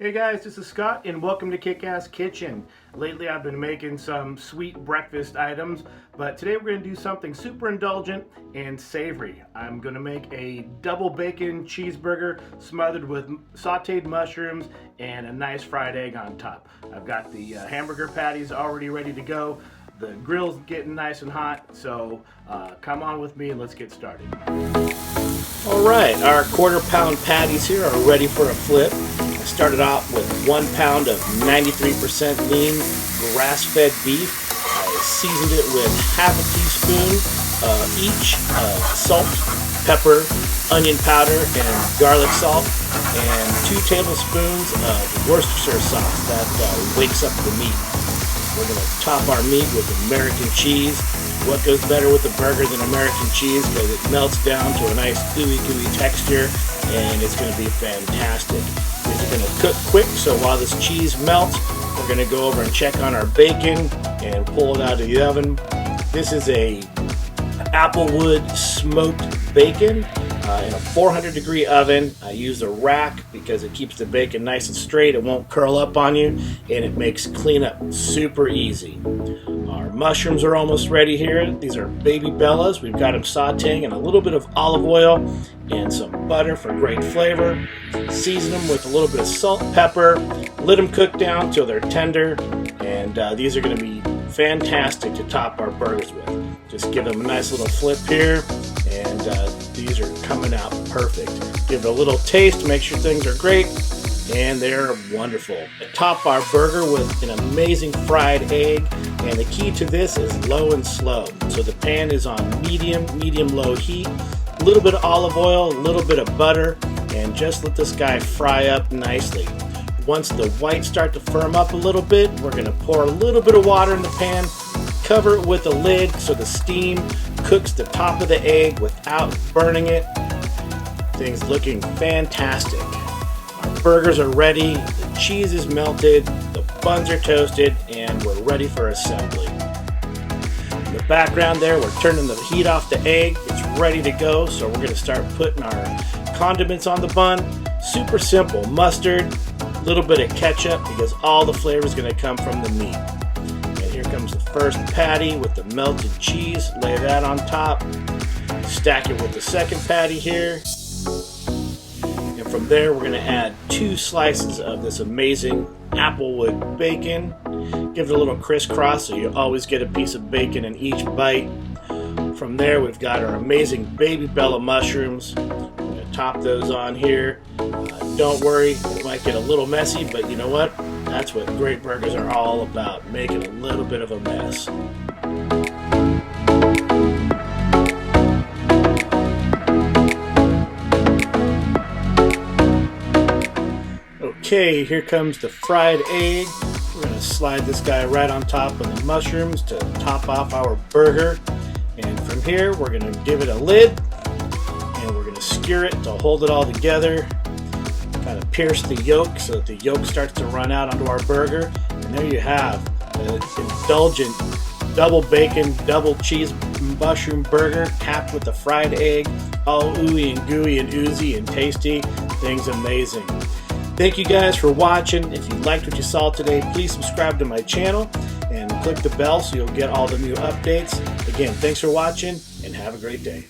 Hey guys, this is Scott and welcome to Kick-Ass Kitchen. Lately I've been making some sweet breakfast items, but today we're going to do something super indulgent and savory. I'm going to make a double bacon cheeseburger smothered with sauteed mushrooms and a nice fried egg on top. I've got the hamburger patties already ready to go. The grill's getting nice and hot, so come on with me and let's get started. Alright, our quarter-pound patties here are ready for a flip. I started off with 1 pound of 93% lean grass-fed beef. I seasoned it with half a teaspoon each of salt, pepper, onion powder, and garlic salt, and 2 tablespoons of Worcestershire sauce that wakes up the meat. We're going to top our meat with American cheese. What goes better with a burger than American cheese? Because it melts down to a nice gooey texture, and it's going to be fantastic. These are going to cook quick, so while this cheese melts, we're going to go over and check on our bacon and pull it out of the oven. This is a applewood smoked bacon in a 400-degree oven. I use a rack because it keeps the bacon nice and straight. It won't curl up on you, and it makes cleanup super easy. Our mushrooms are almost ready here. These are baby bellas. We've got them sauteing in a little bit of olive oil and some butter for great flavor. Season them with a little bit of salt, pepper. Let them cook down till they're tender, and these are going to be fantastic to top our burgers with. Just give them a nice little flip here, and these are coming out perfect. Give it a little taste, make sure things are great, and they're wonderful. Top our burger with an amazing fried egg, and the key to this is low and slow. So the pan is on medium-low heat, a little bit of olive oil, a little bit of butter, and just let this guy fry up nicely. Once the whites start to firm up a little bit, we're going to pour a little bit of water in the pan, cover it with a lid so the steam cooks the top of the egg without burning it. Things looking fantastic. Our burgers are ready, the cheese is melted, the buns are toasted, and we're ready for assembly. In the background there, we're turning the heat off the egg. It's ready to go, so we're going to start putting our condiments on the bun. Super simple: mustard, a little bit of ketchup, because all the flavor is going to come from the meat. And here comes the first patty with the melted cheese. Lay that on top. Stack it with the second patty here. And from there, we're going to add 2 slices of this amazing applewood bacon. Give it a little crisscross so you always get a piece of bacon in each bite. From there, we've got our amazing baby bella mushrooms. We're going to top those on here. Don't worry, it might get a little messy, but you know what? That's what great burgers are all about, making a little bit of a mess. Okay, here comes the fried egg. We're going to slide this guy right on top of the mushrooms to top off our burger. And from here, we're going to give it a lid, and we're going to skewer it to hold it all together. Kind of pierce the yolk so that the yolk starts to run out onto our burger. And there you have an indulgent double bacon, double cheese mushroom burger capped with the fried egg, all ooey and gooey and oozy and tasty. Things amazing. Thank you guys for watching. If you liked what you saw today, please subscribe to my channel and click the bell so you'll get all the new updates. Again, thanks for watching and have a great day.